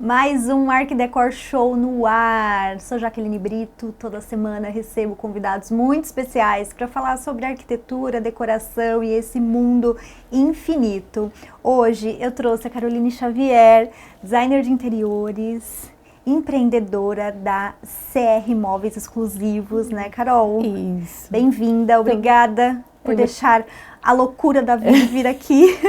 Mais um Arquidecor Show no ar. Sou Jaqueline Brito. Toda semana recebo convidados muito especiais para falar sobre arquitetura, decoração e esse mundo infinito. Hoje eu trouxe a Caroline Xavier, designer de interiores, empreendedora da CR Móveis Exclusivos, né, Carol? Isso. Bem-vinda, obrigada por deixar a loucura da vida vir aqui.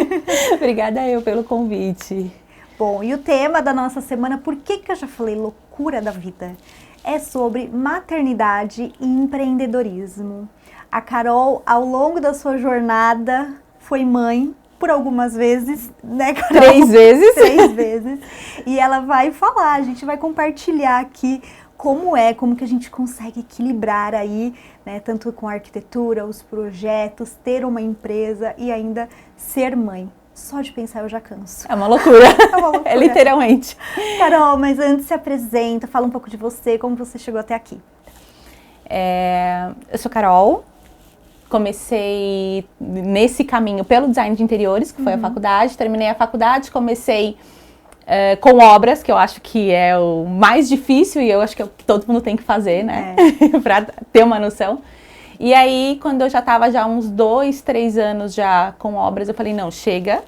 Obrigada eu pelo convite. Bom, e o tema da nossa semana, por que eu já falei loucura da vida? É sobre maternidade e empreendedorismo. A Carol, ao longo da sua jornada, foi mãe por algumas vezes, né, Carol? 3 vezes. 3 vezes. E ela vai falar, a gente vai compartilhar aqui como que a gente consegue equilibrar aí, né, tanto com a arquitetura, os projetos, ter uma empresa e ainda ser mãe. Só de pensar eu já canso. É uma loucura. É uma loucura. É literalmente. Carol, mas antes se apresenta, fala um pouco de você, como você chegou até aqui. Eu sou Carol, comecei nesse caminho pelo design de interiores, que foi a faculdade, terminei a faculdade, comecei com obras, que eu acho que é o mais difícil e eu acho que é o que todo mundo tem que fazer, né? Pra ter uma noção. E aí, quando eu já estava uns 2, 3 anos já com obras, eu falei, não, chega,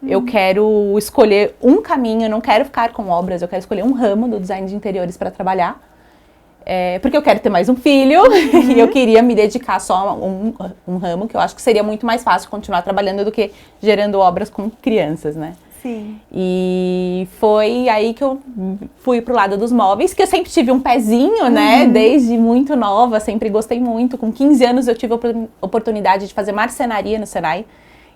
eu quero escolher um caminho, eu não quero ficar com obras, eu quero escolher um ramo do design de interiores para trabalhar, porque eu quero ter mais um filho e eu queria me dedicar só a um ramo, que eu acho que seria muito mais fácil continuar trabalhando do que gerando obras com crianças, né? Sim. E foi aí que eu fui pro lado dos móveis, que eu sempre tive um pezinho, né? Desde muito nova, sempre gostei muito. Com 15 anos eu tive a oportunidade de fazer marcenaria no Senai.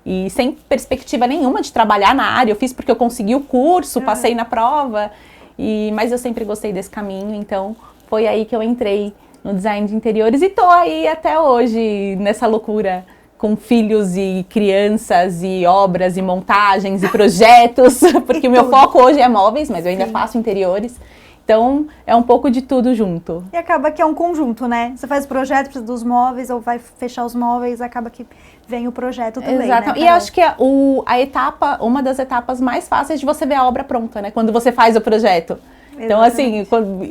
E sem perspectiva nenhuma de trabalhar na área. Eu fiz porque eu consegui o curso, passei na prova. Mas eu sempre gostei desse caminho, então foi aí que eu entrei no design de interiores. E tô aí até hoje nessa loucura, com filhos e crianças e obras e montagens e projetos, porque o meu foco hoje é móveis, mas eu ainda faço interiores. Então, é um pouco de tudo junto. E acaba que é um conjunto, né? Você faz o projeto dos móveis ou vai fechar os móveis, acaba que vem o projeto também, Exato. né, E acho que uma das etapas mais fáceis de você ver a obra pronta, né? Quando você faz o projeto. Então, assim,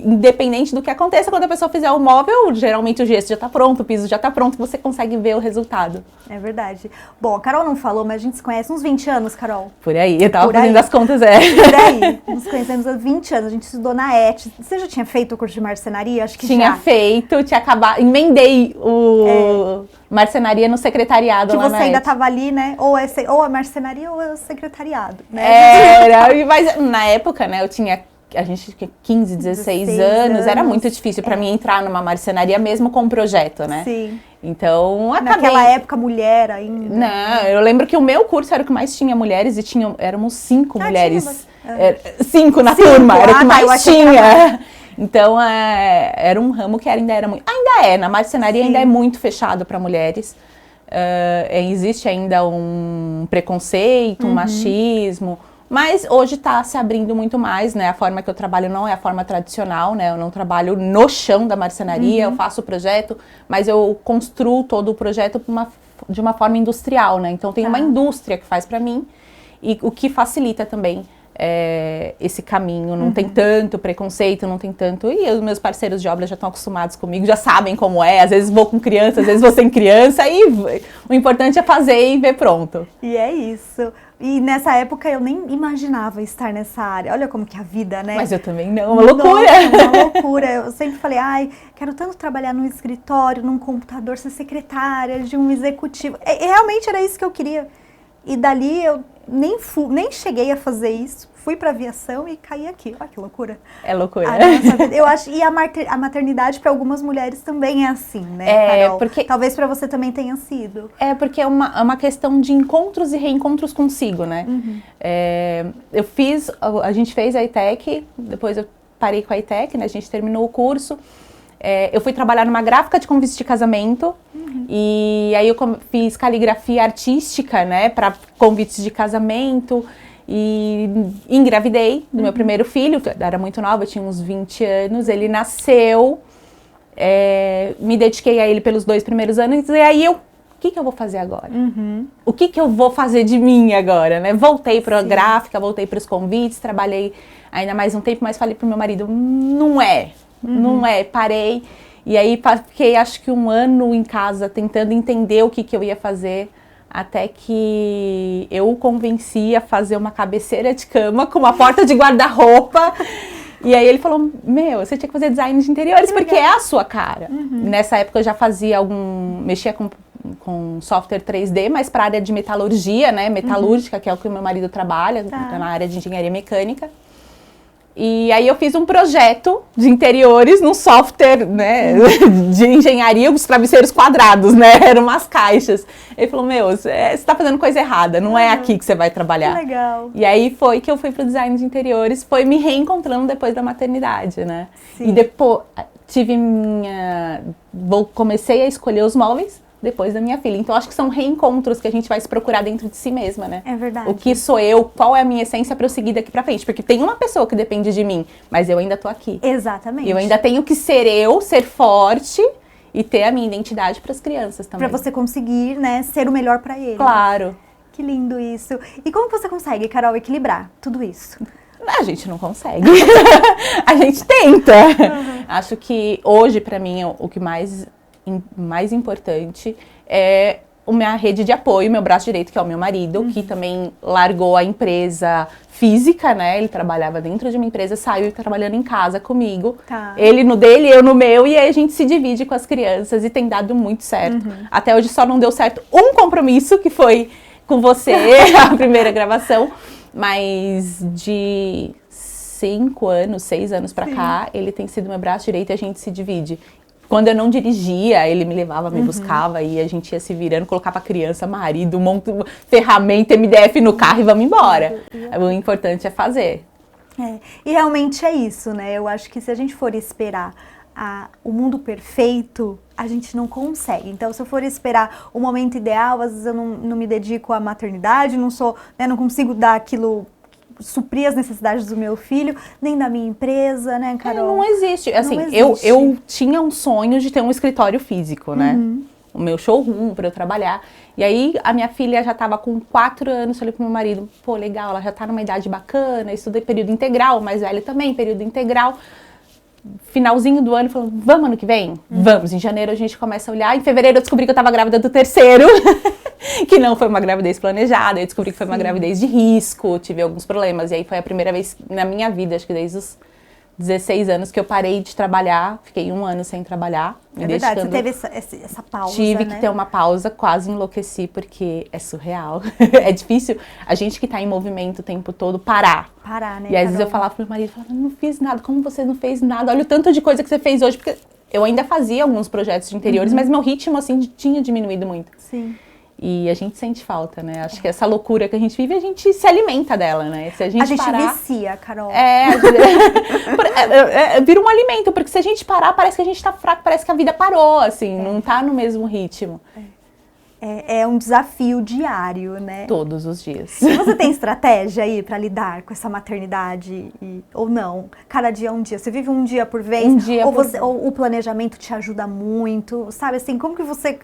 independente do que aconteça, quando a pessoa fizer o móvel, geralmente o gesso já tá pronto, o piso já tá pronto, você consegue ver o resultado. É verdade. Bom, a Carol não falou, mas a gente se conhece uns 20 anos, Carol. Por aí, eu tava fazendo as contas, Por aí, nos conhecemos há 20 anos, a gente estudou na ET. Você já tinha feito o curso de marcenaria? Acho que tinha feito, tinha acabado, emendei o marcenaria no secretariado que lá na você ainda ET. tava ali, né? Ou a marcenaria ou é o secretariado, né? Mas na época, né, a gente tinha 15, 16 anos, era muito difícil para mim entrar numa marcenaria mesmo com um projeto, né? Sim. Então, naquela época, mulher ainda. Não, eu lembro que o meu curso era o que mais tinha mulheres e éramos 5 mulheres. 5 na turma, era o que mais tinha. Então, era um ramo que ainda era muito... Ainda é, na marcenaria ainda é muito fechado para mulheres. Existe ainda um preconceito, um machismo... Mas hoje está se abrindo muito mais, né? A forma que eu trabalho não é a forma tradicional, né? Eu não trabalho no chão da marcenaria, eu faço o projeto, mas eu construo todo o projeto de uma forma industrial, né? Então tem uma indústria que faz para mim e o que facilita também esse caminho. Não tem tanto preconceito, não tem tanto... E os meus parceiros de obra já estão acostumados comigo, já sabem como é. Às vezes vou com criança, às vezes vou sem criança e o importante é fazer e ver pronto. E é isso. E nessa época eu nem imaginava estar nessa área. Olha como que é a vida, né? Mas eu também não, uma loucura. Nossa, uma loucura. Eu sempre falei, quero tanto trabalhar num escritório, num computador, ser secretária de um executivo. Realmente era isso que eu queria. E dali eu nem cheguei a fazer isso. Fui para aviação e caí aqui. Olha que loucura. É loucura. Eu acho, e a maternidade para algumas mulheres também é assim, né, Carol? Porque talvez para você também tenha sido. Porque é uma questão de encontros e reencontros consigo, né? A gente fez a ETEC, depois eu parei com a ETEC, né? A gente terminou o curso. Eu fui trabalhar numa gráfica de convite de casamento e aí eu fiz caligrafia artística, né? Para convites de casamento. E engravidei do meu primeiro filho, era muito nova, eu tinha uns 20 anos, ele nasceu, me dediquei a ele pelos 2 primeiros anos, e aí eu o que eu vou fazer agora? O que eu vou fazer de mim agora, né? Voltei para a gráfica, voltei para os convites, trabalhei ainda mais um tempo, mas falei pro meu marido, não é, parei. E aí fiquei acho que 1 ano em casa tentando entender o que eu ia fazer, até que eu o convenci a fazer uma cabeceira de cama com uma porta de guarda-roupa. E aí ele falou, você tinha que fazer design de interiores, porque é a sua cara. Nessa época eu já fazia mexia com software 3D, mas para a área de metalurgia, né, metalúrgica, que é o que o meu marido trabalha, na área de engenharia mecânica. E aí eu fiz um projeto de interiores num software, né, de engenharia, os travesseiros quadrados, né, eram umas caixas. Ele falou, você tá fazendo coisa errada, não é aqui que você vai trabalhar. Que legal. E aí foi que eu fui pro design de interiores, foi me reencontrando depois da maternidade, né. Sim. E depois comecei a escolher os móveis depois da minha filha. Então, acho que são reencontros que a gente vai se procurar dentro de si mesma, né? É verdade. O que sou eu, qual é a minha essência para eu seguir daqui pra frente? Porque tem uma pessoa que depende de mim, mas eu ainda tô aqui. Exatamente. Eu ainda tenho que ser eu, ser forte e ter a minha identidade para as crianças também. Para você conseguir, né, ser o melhor para eles. Claro. Que lindo isso. E como você consegue, Carol, equilibrar tudo isso? A gente não consegue. A gente tenta. Acho que hoje, para mim, o que mais importante é a minha rede de apoio, meu braço direito, que é o meu marido, que também largou a empresa física, né? Ele trabalhava dentro de uma empresa, saiu trabalhando em casa comigo. Ele no dele, eu no meu, e aí a gente se divide com as crianças e tem dado muito certo. Até hoje só não deu certo um compromisso, que foi com você, a primeira gravação, mas de 6 anos pra cá, ele tem sido meu braço direito e a gente se divide. Quando eu não dirigia, ele me levava, me buscava e a gente ia se virando, colocava criança, marido, ferramenta, MDF no carro e vamos embora. O importante é fazer. E realmente é isso, né? Eu acho que se a gente for esperar o mundo perfeito, a gente não consegue. Então, se eu for esperar o momento ideal, às vezes eu não me dedico à maternidade, não consigo dar aquilo, suprir as necessidades do meu filho, nem da minha empresa, né, Carol? Não existe. Assim, não existe. Eu tinha um sonho de ter um escritório físico, né? O meu showroom para eu trabalhar. E aí, a minha filha já estava com 4 anos, falei pro meu marido, pô, legal, ela já tá numa idade bacana, estudei período integral, mais velho também, período integral. Finalzinho do ano, falando, vamos ano que vem? Vamos. Em janeiro a gente começa a olhar. Em fevereiro eu descobri que eu tava grávida do 3º, que não foi uma gravidez planejada. Eu descobri que foi uma gravidez de risco, tive alguns problemas. E aí foi a primeira vez na minha vida, acho que desde os 16 anos, que eu parei de trabalhar. Fiquei 1 ano sem trabalhar. É verdade, você teve essa pausa, Tive que ter uma pausa, quase enlouqueci, porque é surreal. É difícil a gente que tá em movimento o tempo todo parar. Né, e às vezes eu falava pro meu marido, não fiz nada, como você não fez nada? Olha o tanto de coisa que você fez hoje, porque eu ainda fazia alguns projetos de interiores, mas meu ritmo, assim, tinha diminuído muito. Sim. E a gente sente falta, né? Acho que essa loucura que a gente vive, a gente se alimenta dela, né? Se a gente parar... vicia, Carol. Vira um alimento, porque se a gente parar, parece que a gente tá fraco, parece que a vida parou, assim, não tá no mesmo ritmo. É um desafio diário, né? Todos os dias. E você tem estratégia aí pra lidar com essa maternidade ou não? Cada dia é um dia. Você vive um dia por vez? Ou o planejamento te ajuda muito? Sabe assim, como que você...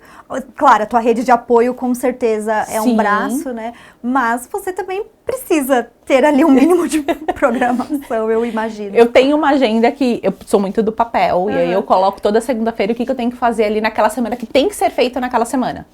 Claro, a tua rede de apoio com certeza é um braço, né? Mas você também precisa ter ali um mínimo de programação, eu imagino. Eu tenho uma agenda que eu sou muito do papel, e aí eu coloco toda segunda-feira o que eu tenho que fazer ali naquela semana, que tem que ser feito naquela semana.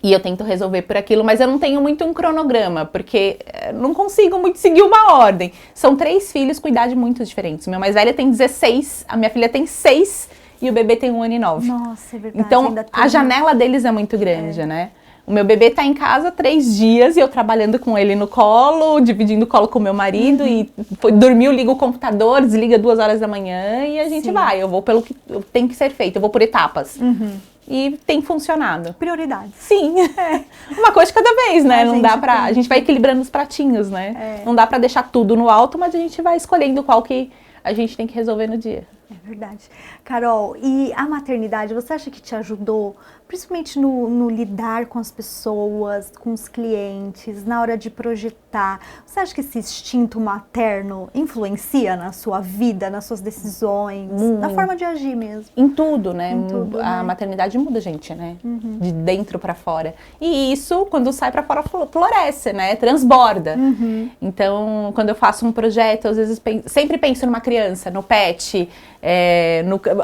E eu tento resolver por aquilo, mas eu não tenho muito um cronograma, porque não consigo muito seguir uma ordem. São 3 filhos com idade muito diferentes. Meu mais velho tem 16, a minha filha tem 6 e o bebê tem 1 ano e 9. Nossa, é verdade. Então, a janela deles é muito grande, né? O meu bebê tá em casa 3 dias e eu trabalhando com ele no colo, dividindo o colo com o meu marido e dormiu, liga o computador, desliga 2 horas da manhã e a gente vai. Eu vou pelo que tem que ser feito, eu vou por etapas. E tem funcionado. Prioridades. Sim. Uma coisa de cada vez, né? Não dá pra... A gente vai equilibrando os pratinhos, né? Não dá pra deixar tudo no alto, mas a gente vai escolhendo qual que a gente tem que resolver no dia. É verdade. Carol, e a maternidade, você acha que te ajudou principalmente no lidar com as pessoas, com os clientes, na hora de projetar. Você acha que esse instinto materno influencia na sua vida, nas suas decisões, na forma de agir mesmo? Em tudo, né? Em tudo, a maternidade muda a gente, né? De dentro pra fora. E isso, quando sai pra fora, floresce, né? Transborda. Então, quando eu faço um projeto, às vezes sempre penso numa criança, no pet,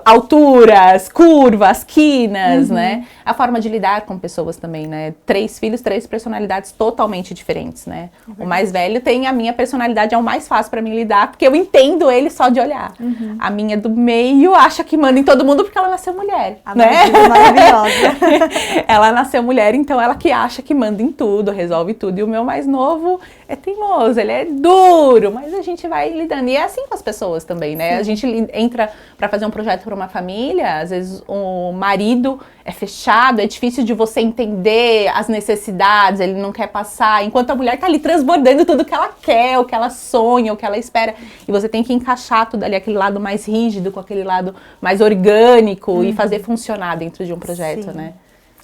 alturas, curvas, quinas, né? A forma de lidar com pessoas também, né? 3 filhos, 3 personalidades totalmente diferentes, né? O mais velho tem a minha personalidade, é o mais fácil pra mim lidar, porque eu entendo ele só de olhar. A minha do meio acha que manda em todo mundo porque ela nasceu mulher, né? Maravilhosa. Ela nasceu mulher, então ela que acha que manda em tudo, resolve tudo. E o meu mais novo é teimoso, ele é duro, mas a gente vai lidando. E é assim com as pessoas também, né? Sim. A gente entra pra fazer um projeto para uma família, às vezes o marido é fechado, é difícil de você entender as necessidades, ele não quer passar, enquanto a mulher tá ali transbordando tudo que ela quer, o que ela sonha, o que ela espera. E você tem que encaixar tudo ali, aquele lado mais rígido com aquele lado mais orgânico e fazer funcionar dentro de um projeto, Sim. né?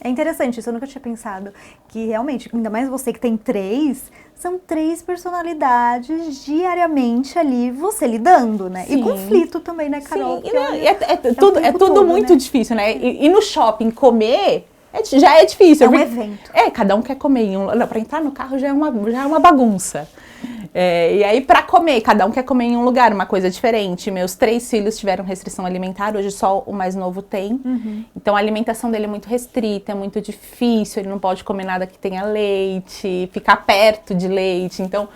É interessante, isso eu nunca tinha pensado, que realmente, ainda mais você que tem 3, são 3 personalidades diariamente ali, você lidando, né? Sim. E conflito também, né, Carol? Sim, é tudo muito, né? Difícil, né? E no shopping comer já é difícil. É um evento. Cada um quer comer em um... Pra entrar no carro já é uma bagunça. E aí, pra comer, cada um quer comer em um lugar, uma coisa diferente. Meus 3 filhos tiveram restrição alimentar, hoje só o mais novo tem. Então, a alimentação dele é muito restrita, é muito difícil, ele não pode comer nada que tenha leite, ficar perto de leite. Então,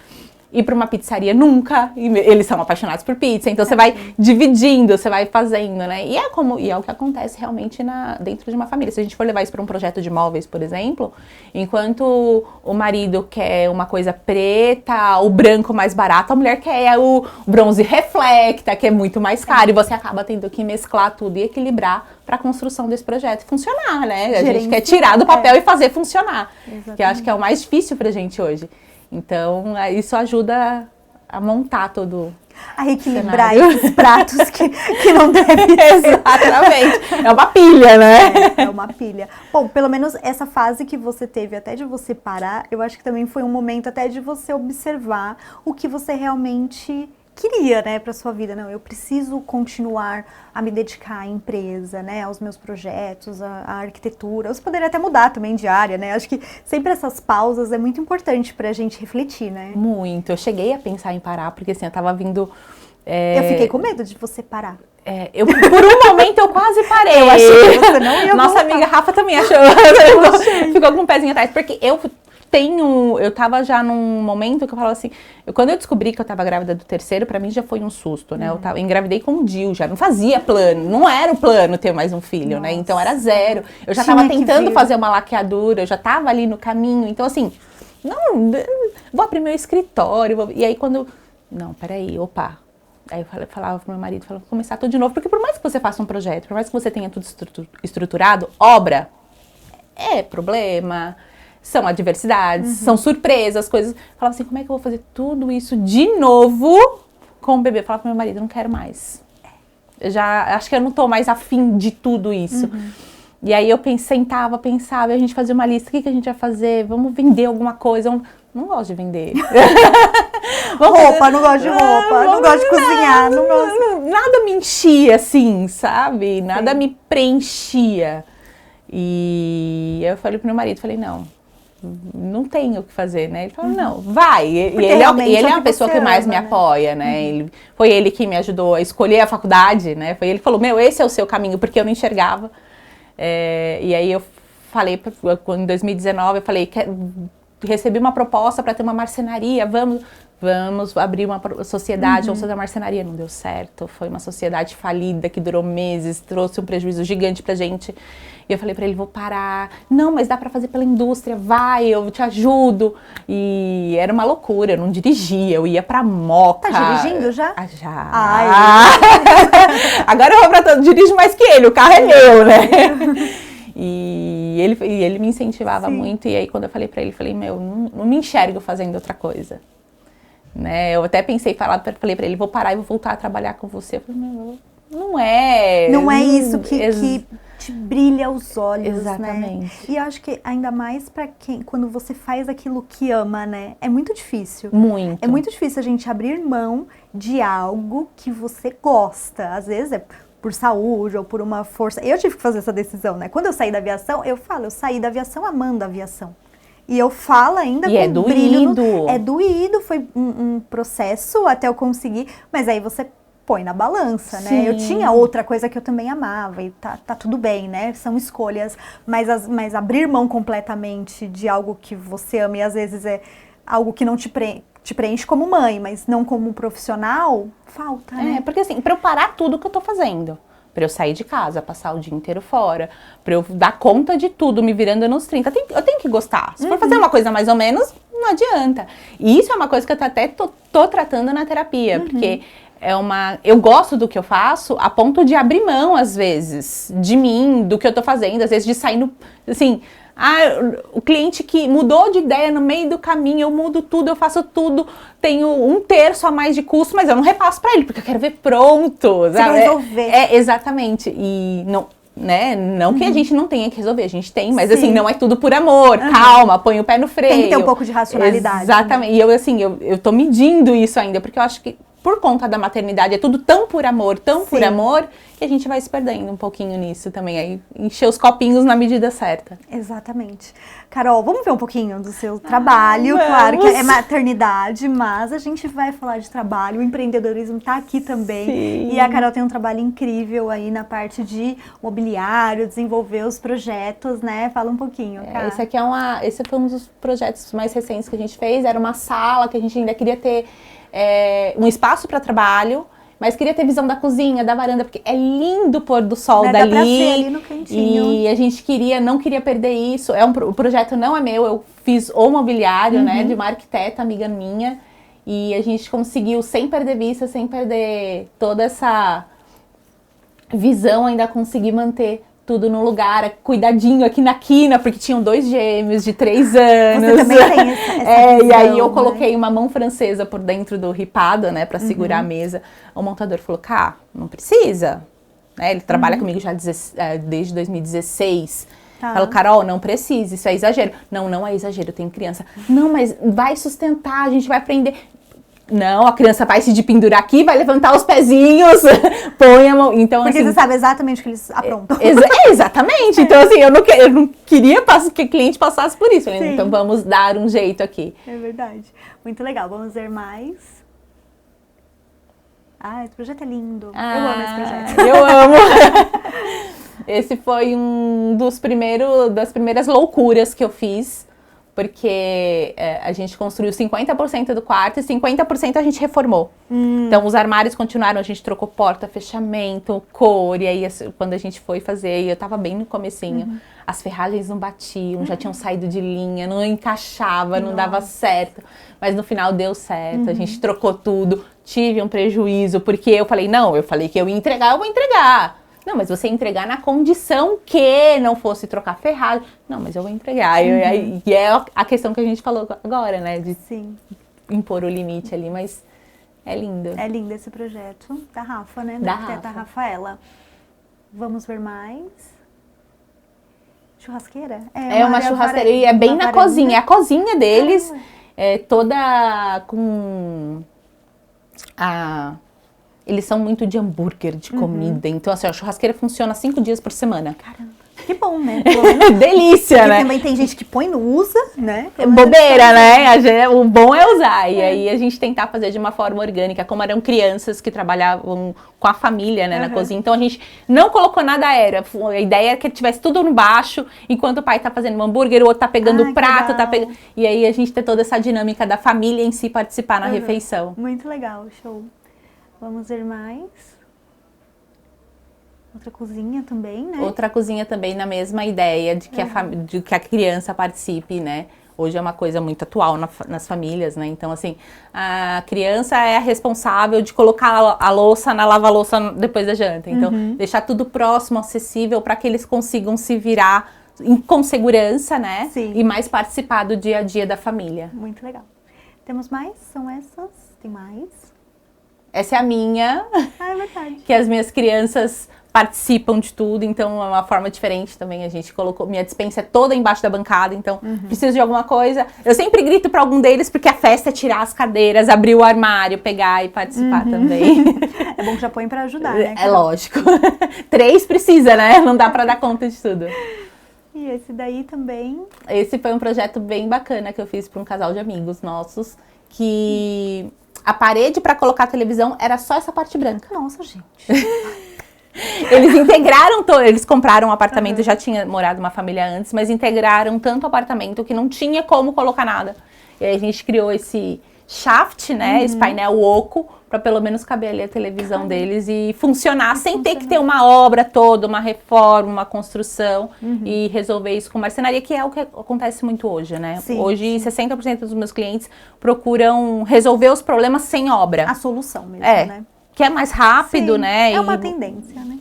ir para uma pizzaria nunca, e eles são apaixonados por pizza, então você vai dividindo, você vai fazendo, né? E é o que acontece realmente dentro de uma família. Se a gente for levar isso para um projeto de móveis, por exemplo, enquanto o marido quer uma coisa preta, o branco mais barato, a mulher quer o bronze reflecta, que é muito mais caro, e você acaba tendo que mesclar tudo e equilibrar para a construção desse projeto funcionar, né? A gente quer tirar do papel e fazer funcionar, que eu acho que é o mais difícil pra gente hoje. Então, isso ajuda a montar todo a equilibrar esses pratos que não devem ser. Exatamente. É uma pilha, né? É uma pilha. Bom, pelo menos essa fase que você teve até de você parar, eu acho que também foi um momento até de você observar o que você realmente queria, né, para sua vida. Não, eu preciso continuar a me dedicar à empresa, né, aos meus projetos, à arquitetura. Você poderia até mudar também de área, né? Acho que sempre essas pausas é muito importante pra gente refletir, né? Muito. Eu cheguei a pensar em parar, porque assim, eu tava vindo... Eu fiquei com medo de você parar. Por um momento eu quase parei. Eu achei que você não ia Nossa amiga Rafa também achou. Ficou com um pezinho atrás, porque eu tava já num momento que eu falava assim, quando eu descobri que eu tava grávida do 3º, pra mim já foi um susto, né? Eu engravidei com o Dil, já não fazia plano, não era o plano ter mais um filho, né? Então era 0. Eu já tava tentando fazer uma laqueadura, eu já tava ali no caminho, então assim, não, vou abrir meu escritório, e aí quando, não, peraí, opa. Aí eu falava pro meu marido, vou começar tudo de novo, porque por mais que você faça um projeto, por mais que você tenha tudo estruturado, obra é problema, são adversidades, são surpresas, coisas. Falava assim, como é que eu vou fazer tudo isso de novo com o bebê? Eu falava pro meu marido, não quero mais. Acho que eu não tô mais afim de tudo isso. E aí eu pensava, e a gente fazia uma lista, o que a gente vai fazer? Vamos vender alguma coisa? Não gosto de vender. Roupa, não gosto de roupa, não gosto de cozinhar, não gosto. Nada me enchia assim, sabe? Nada me preenchia. E eu falei pro meu marido, não tenho o que fazer, né? Ele falou, não, vai. E ele é uma pessoa que mais me apoia, né? Foi ele que me ajudou a escolher a faculdade, né? Foi ele que falou, esse é o seu caminho, porque eu não enxergava. E aí eu falei, em 2019, eu falei, recebi uma proposta para ter uma marcenaria, vamos abrir uma sociedade, vamos fazer uma marcenaria. Não deu certo, foi uma sociedade falida que durou meses, trouxe um prejuízo gigante pra gente. E eu falei pra ele, vou parar. Não, mas dá pra fazer pela indústria, vai, eu te ajudo. E era uma loucura, eu não dirigia, eu ia pra Moca. Tá dirigindo já? Já. Agora eu vou pra todo, dirijo mais que ele, o carro é meu, né? E ele me incentivava muito, e aí quando eu falei pra ele, não me enxergo fazendo outra coisa. Né? Eu até pensei, falei pra ele, vou parar e vou voltar a trabalhar com você. Eu falei, não é... Não é isso que te brilha os olhos, Exatamente. né? E eu acho que ainda mais pra quando você faz aquilo que ama, né? É muito difícil. Muito. É muito difícil a gente abrir mão de algo que você gosta. Às vezes é por saúde ou por uma força. Eu tive que fazer essa decisão, né? Quando eu saí da aviação, eu saí da aviação amando a aviação. E eu falo ainda e com brilho. É doído, foi um processo até eu conseguir, mas aí você põe na balança, né? Sim. Eu tinha outra coisa que eu também amava e tá tudo bem, né? São escolhas, mas abrir mão completamente de algo que você ama e às vezes é algo que não te preenche como mãe, mas não como profissional, falta, né? Porque assim, pra eu parar tudo que eu tô fazendo, pra eu sair de casa, passar o dia inteiro fora, pra eu dar conta de tudo, me virando nos 30, eu tenho que gostar. Se for fazer uma coisa mais ou menos, não adianta. E isso é uma coisa que eu até tô tratando na terapia, porque eu gosto do que eu faço a ponto de abrir mão, às vezes, de mim, do que eu tô fazendo, às vezes de sair no, assim, o cliente que mudou de ideia no meio do caminho, eu mudo tudo, eu faço tudo, tenho 1/3 a mais de custo, mas eu não repasso pra ele, porque eu quero ver pronto. Você vai resolver. Exatamente. E não, né, não que a gente não tenha que resolver, a gente tem, mas assim, não é tudo por amor, calma, põe o pé no freio. Tem que ter um pouco de racionalidade. Exatamente. Né? E eu tô medindo isso ainda, porque eu acho que por conta da maternidade, é tudo tão por amor, por amor, que a gente vai se perdendo um pouquinho nisso também. Aí encher os copinhos na medida certa. Exatamente. Carol, vamos ver um pouquinho do seu trabalho. Claro que é maternidade, mas a gente vai falar de trabalho. O empreendedorismo tá aqui também. Sim. E a Carol tem um trabalho incrível aí na parte de mobiliário, desenvolver os projetos, né? Fala um pouquinho, cara. Esse foi um dos projetos mais recentes que a gente fez. Era uma sala que a gente ainda queria ter um espaço para trabalho, mas queria ter visão da cozinha, da varanda, porque é lindo o pôr do sol dali. Dá pra ser ali no cantinho. E a gente não queria perder isso. O projeto não é meu, eu fiz o mobiliário, né, de uma arquiteta, amiga minha, e a gente conseguiu, sem perder vista, sem perder toda essa visão, ainda conseguir manter tudo no lugar, cuidadinho aqui na quina, porque tinham 2 gêmeos de 3 anos. Você também tem essa visão, e aí eu coloquei uma mão francesa por dentro do ripado, né, pra segurar a mesa. O montador falou, não precisa. Né, ele trabalha comigo já desde 2016. Falou, Carol, não precisa, isso é exagero. Não é exagero, eu tenho criança. Não, mas vai sustentar, a gente vai aprender. Não, a criança vai se pendurar aqui, vai levantar os pezinhos, põe a mão. Então, porque assim, você sabe exatamente o que eles aprontam. Exatamente. Então, assim, eu não queria que o cliente passasse por isso. Então, vamos dar um jeito aqui. É verdade. Muito legal. Vamos ver mais. Esse projeto é lindo. Eu amo esse projeto. Eu amo. Esse foi das primeiras loucuras que eu fiz. Porque a gente construiu 50% do quarto e 50% a gente reformou. Então, os armários continuaram, a gente trocou porta, fechamento, cor. E aí, quando a gente foi fazer, eu tava bem no comecinho, as ferragens não batiam, já tinham saído de linha, não encaixava, não dava certo. Mas no final deu certo, a gente trocou tudo, tive um prejuízo, porque eu falei que eu ia entregar, eu vou entregar. Não, mas você entregar na condição que não fosse trocar ferragem. Não, mas eu vou entregar. E é a questão que a gente falou agora, né? De impor o limite ali, mas é lindo. É lindo esse projeto da Rafa, né? Da arquiteta Rafaela. Vamos ver mais. Churrasqueira? É uma churrasqueira e é bem na cozinha. É a cozinha deles, toda com eles são muito de hambúrguer, de comida. Então, assim, a churrasqueira funciona 5 dias por semana. Caramba, que bom, né? Delícia, porque né? Também tem gente que põe e não usa, né? Bobeira, né? O bom é usar. E aí a gente tentar fazer de uma forma orgânica, como eram crianças que trabalhavam com a família, né, na cozinha. Então a gente não colocou nada aéreo. A ideia era que tivesse tudo no baixo, enquanto o pai tá fazendo um hambúrguer, o outro tá pegando o prato, e aí a gente ter toda essa dinâmica da família em si participar na refeição. Muito legal, show. Vamos ver mais. Outra cozinha também, né? Outra cozinha também na mesma ideia de que, de que a criança participe, né? Hoje é uma coisa muito atual nas famílias, né? Então, assim, a criança é a responsável de colocar a louça na lava-louça depois da janta. Então, deixar tudo próximo, acessível, para que eles consigam se virar com segurança, né? Sim. E mais participar do dia a dia da família. Muito legal. Temos mais? São essas? Tem mais? Essa é a minha. É verdade. Que as minhas crianças participam de tudo, então é uma forma diferente também. A gente colocou, minha despensa é toda embaixo da bancada, então preciso de alguma coisa. Eu sempre grito para algum deles, porque a festa é tirar as cadeiras, abrir o armário, pegar e participar também. É bom que já põe para ajudar, né? É lógico. 3 precisa, né? Não dá para dar conta de tudo. E esse daí também? Esse foi um projeto bem bacana que eu fiz para um casal de amigos nossos, que a parede para colocar a televisão era só essa parte branca. Nossa, gente. Eles integraram, eles compraram um apartamento, já tinha morado uma família antes, mas integraram tanto o apartamento que não tinha como colocar nada. E aí a gente criou esse shaft, né, esse painel oco, para pelo menos caber ali a televisão deles e funcionar sem ter que ter uma obra toda, uma reforma, uma construção e resolver isso com marcenaria, que é o que acontece muito hoje, né? Sim, hoje 60% dos meus clientes procuram resolver os problemas sem obra. A solução mesmo, né? Que é mais rápido, né? É uma tendência, né?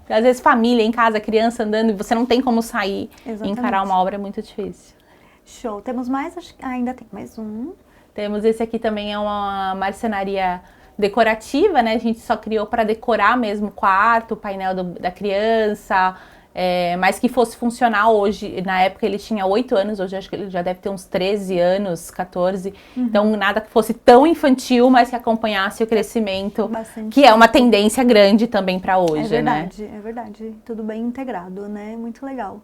Às vezes família em casa, criança andando, e você não tem como sair e encarar uma obra é muito difícil. Show. Temos mais? Acho que ainda tem mais um. Temos esse aqui também, é uma marcenaria decorativa, né? A gente só criou para decorar mesmo o quarto, o painel da criança, mas que fosse funcional hoje. Na época ele tinha 8 anos, hoje acho que ele já deve ter uns 13 anos, 14. Então nada que fosse tão infantil, mas que acompanhasse o crescimento, que é uma tendência grande também para hoje, né? É verdade. Tudo bem integrado, né? Muito legal.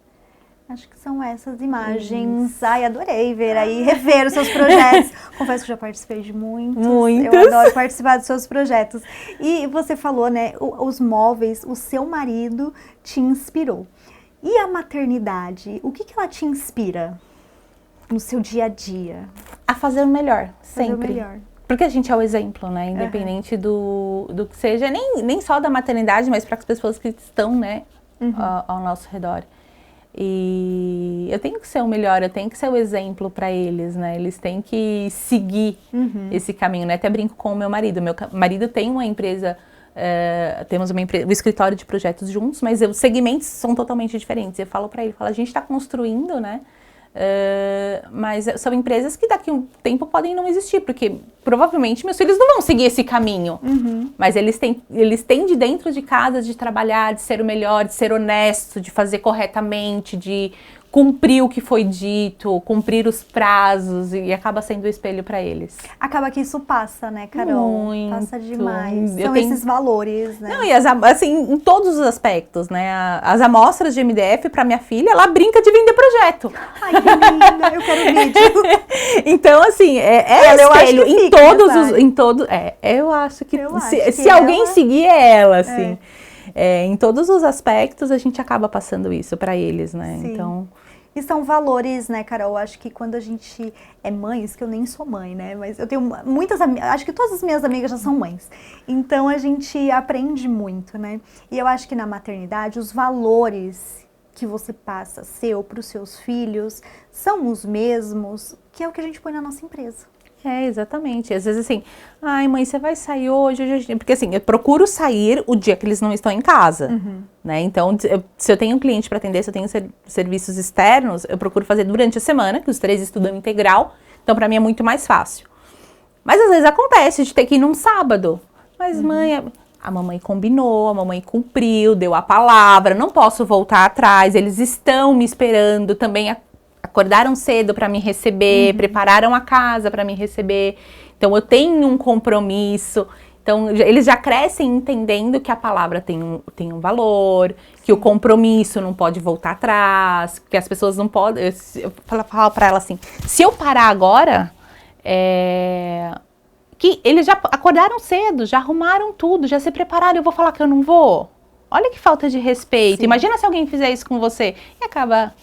Acho que são essas imagens. Ai, adorei ver aí, rever os seus projetos. Confesso que já participei de muitos. Eu adoro participar dos seus projetos. E você falou, né, os móveis, o seu marido te inspirou. E a maternidade, o que ela te inspira no seu dia a dia? A fazer o melhor, sempre. Fazer o melhor. Porque a gente é o exemplo, né? Independente do que seja, nem só da maternidade, mas para as pessoas que estão, né, ao nosso redor. E eu tenho que ser o melhor, eu tenho que ser o exemplo para eles, né? Eles têm que seguir esse caminho, né? Até brinco com o meu marido. Meu marido tem uma empresa, temos um escritório de projetos juntos, mas os segmentos são totalmente diferentes. Eu falo para ele, a gente está construindo, né? Mas são empresas que daqui a um tempo podem não existir, porque provavelmente meus filhos não vão seguir esse caminho. Mas eles têm de dentro de casa de trabalhar, de ser o melhor, de ser honesto, de fazer corretamente, de cumprir o que foi dito, cumprir os prazos, e acaba sendo o espelho para eles. Acaba que isso passa, né, Carol? Muito. Passa demais. São esses valores, né? Não, e assim, em todos os aspectos, né? As amostras de MDF para minha filha, ela brinca de vender projeto. Ai, que linda, eu quero vídeo. Então, assim, espelho em todos eu acho que se alguém seguir é ela, assim. Em todos os aspectos a gente acaba passando isso para eles, né? Sim. Então, e são valores, né, Carol? Acho que quando a gente é mãe, isso que eu nem sou mãe, né? Mas eu tenho muitas amigas, acho que todas as minhas amigas já são mães. Então a gente aprende muito, né? E eu acho que na maternidade os valores que você passa para os seus filhos são os mesmos que é o que a gente põe na nossa empresa. Exatamente. Às vezes assim, ai mãe, você vai sair hoje? Porque assim, eu procuro sair o dia que eles não estão em casa, né? Então, se eu tenho um cliente para atender, se eu tenho serviços externos, eu procuro fazer durante a semana, que os 3 estudam integral, então para mim é muito mais fácil. Mas às vezes acontece de ter que ir num sábado. Mas mãe, a mamãe combinou, a mamãe cumpriu, deu a palavra, não posso voltar atrás, eles estão me esperando também. Acordaram cedo para me receber, prepararam a casa para me receber. Então, eu tenho um compromisso. Então, eles já crescem entendendo que a palavra tem um valor, que o compromisso não pode voltar atrás, que as pessoas não podem... Eu falo para ela assim, se eu parar agora, que eles já acordaram cedo, já arrumaram tudo, já se prepararam, eu vou falar que eu não vou? Olha que falta de respeito. Sim. Imagina se alguém fizer isso com você e acaba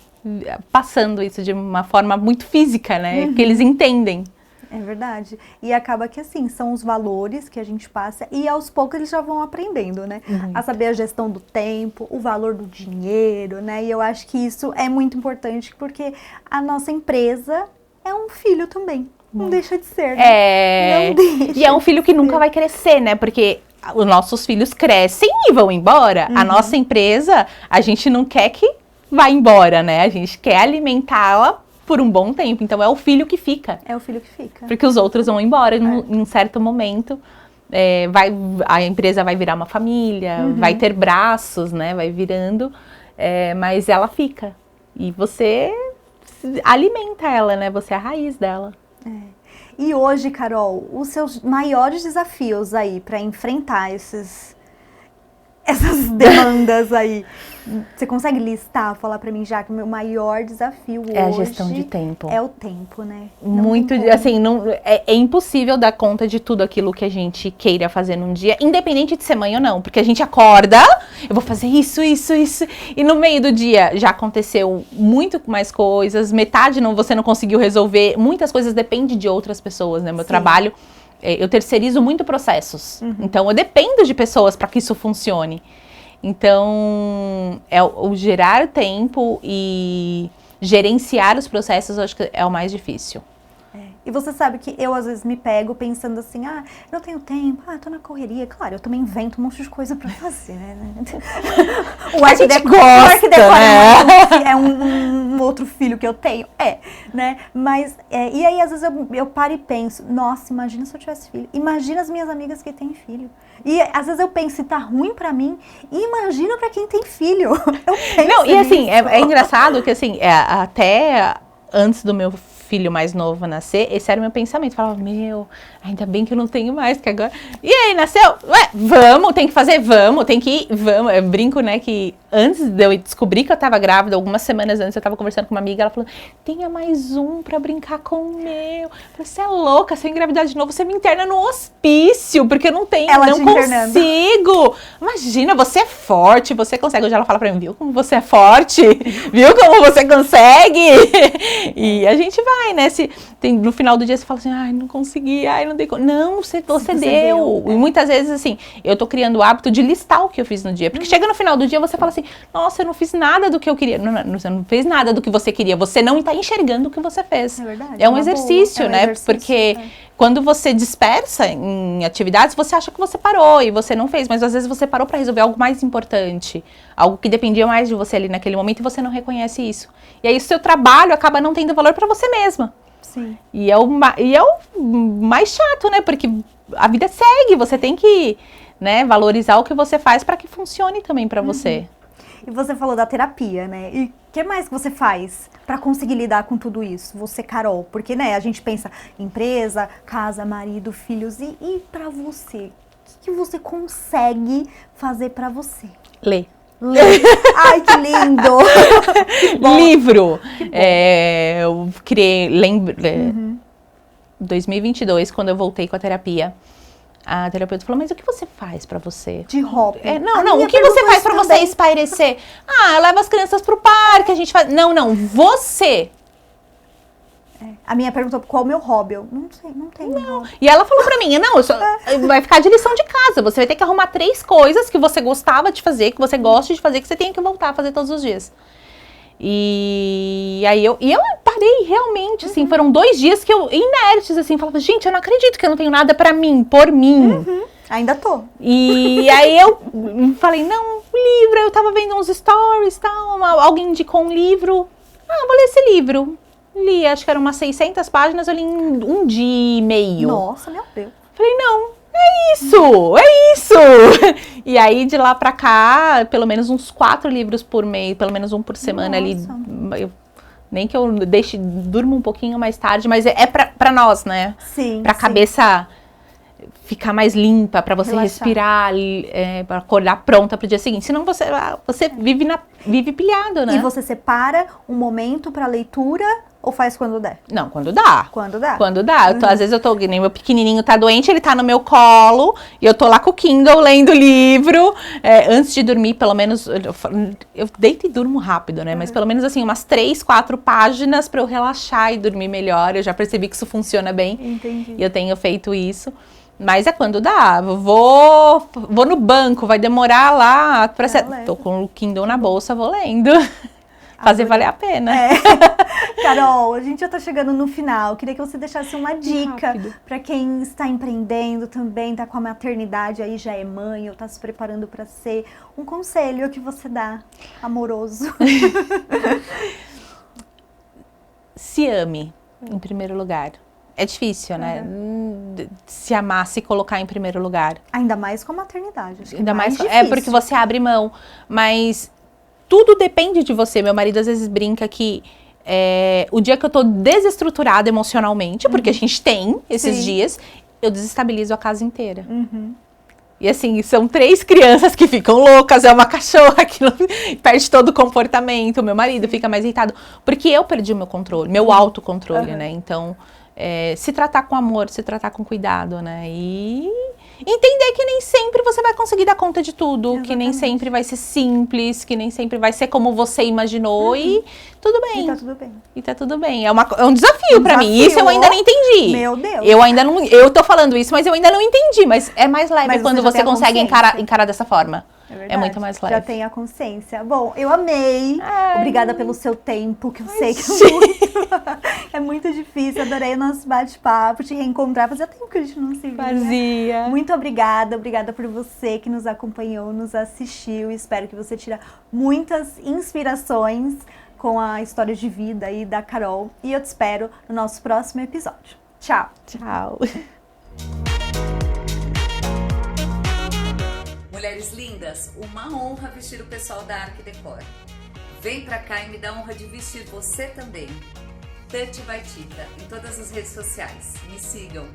passando isso de uma forma muito física, né? Porque eles entendem. É verdade. E acaba que assim, são os valores que a gente passa e aos poucos eles já vão aprendendo, né? A saber a gestão do tempo, o valor do dinheiro, né? E eu acho que isso é muito importante porque a nossa empresa é um filho também. Não deixa de ser, né? Não deixa. E é um filho que nunca vai crescer, né? Porque os nossos filhos crescem e vão embora. A nossa empresa, a gente não quer que vá embora, né? A gente quer alimentá-la por um bom tempo. Então, é o filho que fica. É o filho que fica. Porque os outros vão embora em um certo momento. a empresa vai virar uma família, vai ter braços, né? Vai virando, mas ela fica. E você alimenta ela, né? Você é a raiz dela. E hoje, Carol, os seus maiores desafios aí para enfrentar essas demandas aí, você consegue listar, falar para mim já que o meu maior desafio hoje é a gestão de tempo. É o tempo, né? Muito, assim, é impossível dar conta de tudo aquilo que a gente queira fazer num dia, independente de ser mãe ou não, porque a gente acorda, eu vou fazer isso, e no meio do dia já aconteceu muito mais coisas, metade você não conseguiu resolver, muitas coisas dependem de outras pessoas, né? Meu trabalho, eu terceirizo muito processos, então eu dependo de pessoas para que isso funcione. Então, o gerar tempo e gerenciar os processos, eu acho que é o mais difícil. E você sabe que eu, às vezes, me pego pensando assim, não tenho tempo, tô na correria. Claro, eu também invento um monte de coisa pra fazer, né? O arquiteto é um outro filho que eu tenho, né? Mas, e aí, às vezes, eu paro e penso, nossa, imagina se eu tivesse filho. Imagina as minhas amigas que têm filho. E, às vezes, eu penso, se tá ruim pra mim, imagina pra quem tem filho. Eu penso e assim, é engraçado que, assim, até antes do meu filho mais novo nascer, esse era o meu pensamento. Eu falava, ainda bem que eu não tenho mais, que agora... E aí, nasceu? Vamos, tem que fazer, tem que ir, vamos. Eu brinco, né, que antes de eu descobrir que eu tava grávida, algumas semanas antes, eu tava conversando com uma amiga, ela falou, tenha mais um pra brincar com o meu. Eu falei, você é louca, se eu engravidar de novo, você me interna no hospício, porque eu não consigo. Imagina, você é forte, você consegue. Hoje ela fala pra mim, viu como você é forte? Viu como você consegue? E a gente vai, né? No final do dia você fala assim, não consegui, não dei conta. Não, você deu. E muitas vezes, assim, eu tô criando o hábito de listar o que eu fiz no dia. Porque chega no final do dia, você fala assim, nossa, eu não fiz nada do que eu queria. Você não fez nada do que você queria. Você não está enxergando o que você fez. É verdade. É um exercício, né? Porque quando você dispersa em atividades, você acha que você parou e você não fez. Mas às vezes você parou para resolver algo mais importante. Algo que dependia mais de você ali naquele momento e você não reconhece isso. E aí o seu trabalho acaba não tendo valor para você mesma. Sim. E é o mais chato, né? Porque a vida segue, você tem que, né, valorizar o que você faz para que funcione também para você. E você falou da terapia, né? E o que mais que você faz para conseguir lidar com tudo isso? Você, Carol, porque, né, a gente pensa empresa, casa, marido, filhos, e para você? O que você consegue fazer para você? Ler. Ai, que lindo! Que livro! Eu criei, 2022, quando eu voltei com a terapia, a terapeuta falou, mas o que você faz pra você? De hobby. O que você faz pra você espairecer? Eu levo as crianças pro parque, a gente faz... Não, você... A minha perguntou qual é o meu hobby. Eu não sei, não tenho. Não. E ela falou pra mim, vai ficar de lição de casa. Você vai ter que arrumar 3 coisas que você gostava de fazer, que você gosta de fazer, que você tem que voltar a fazer todos os dias. E aí eu parei realmente, assim, foram 2 dias que eu, inertes, assim, falava, gente, eu não acredito que eu não tenho nada pra mim, por mim. Ainda tô. E aí eu falei, não, livro, eu tava vendo uns stories, tal, alguém indicou um livro. Vou ler esse livro. Li, acho que eram umas 600 páginas, eu li em 1 dia e meio. Nossa, meu Deus. Falei, não, é isso. E aí, de lá pra cá, pelo menos uns 4 livros por mês, pelo menos um por semana ali. Nem que eu durmo um pouquinho mais tarde, mas é pra nós, né? Sim, pra cabeça ficar mais limpa, pra você relaxar. Respirar, pra acordar pronta pro dia seguinte. Senão você vive pilhado, né? E você separa um momento pra leitura ou faz quando der? Não, quando dá. Quando dá? Quando dá. Às vezes eu tô, nem meu pequenininho tá doente, ele tá no meu colo, e eu tô lá com o Kindle lendo livro. Antes de dormir, pelo menos, eu deito e durmo rápido, né? Mas pelo menos assim, umas 3, 4 páginas pra eu relaxar e dormir melhor. Eu já percebi que isso funciona bem. Entendi. E eu tenho feito isso. Mas é quando dá. Vou no banco, vai demorar lá. Tô com o Kindle na bolsa, vou lendo. Fazer valer a pena. Carol, a gente já tá chegando no final. Queria que você deixasse uma dica para quem está empreendendo também, tá com a maternidade aí, já é mãe ou tá se preparando para ser. Um conselho que você dá, amoroso. Se ame, em primeiro lugar. É difícil, né? se amar, se colocar em primeiro lugar. Ainda mais com a maternidade. Acho que Ainda mais difícil. porque você abre mão. Mas tudo depende de você. Meu marido às vezes brinca que o dia que eu tô desestruturada emocionalmente, porque a gente tem esses dias, eu desestabilizo a casa inteira. E assim, são 3 crianças que ficam loucas, é uma cachorra que perde todo o comportamento, meu marido fica mais irritado, porque eu perdi o meu controle, meu autocontrole, né? Então, se tratar com amor, se tratar com cuidado, né? E entender que nem sempre você vai conseguir dar conta de tudo, Exatamente. Que nem sempre vai ser simples, que nem sempre vai ser como você imaginou e tudo bem. E tá tudo bem. E tá tudo bem. É um desafio pra mim. Isso eu ainda não entendi. Meu Deus. Eu tô falando isso, mas eu ainda não entendi. Mas é mais leve quando você consegue encarar dessa forma. É muito mais leve. Já tem a consciência. Bom, eu amei. Obrigada pelo seu tempo, que eu sei que é muito difícil. Adorei o nosso bate-papo, te reencontrar. Fazia tempo que a gente não se via. Fazia. Muito obrigada. Obrigada por você que nos acompanhou, nos assistiu. Espero que você tire muitas inspirações com a história de vida aí da Carol. E eu te espero no nosso próximo episódio. Tchau. Tchau. Mulheres lindas, uma honra vestir o pessoal da Arq Decor. Vem pra cá e me dá a honra de vestir você também. Tati by Tita, em todas as redes sociais. Me sigam.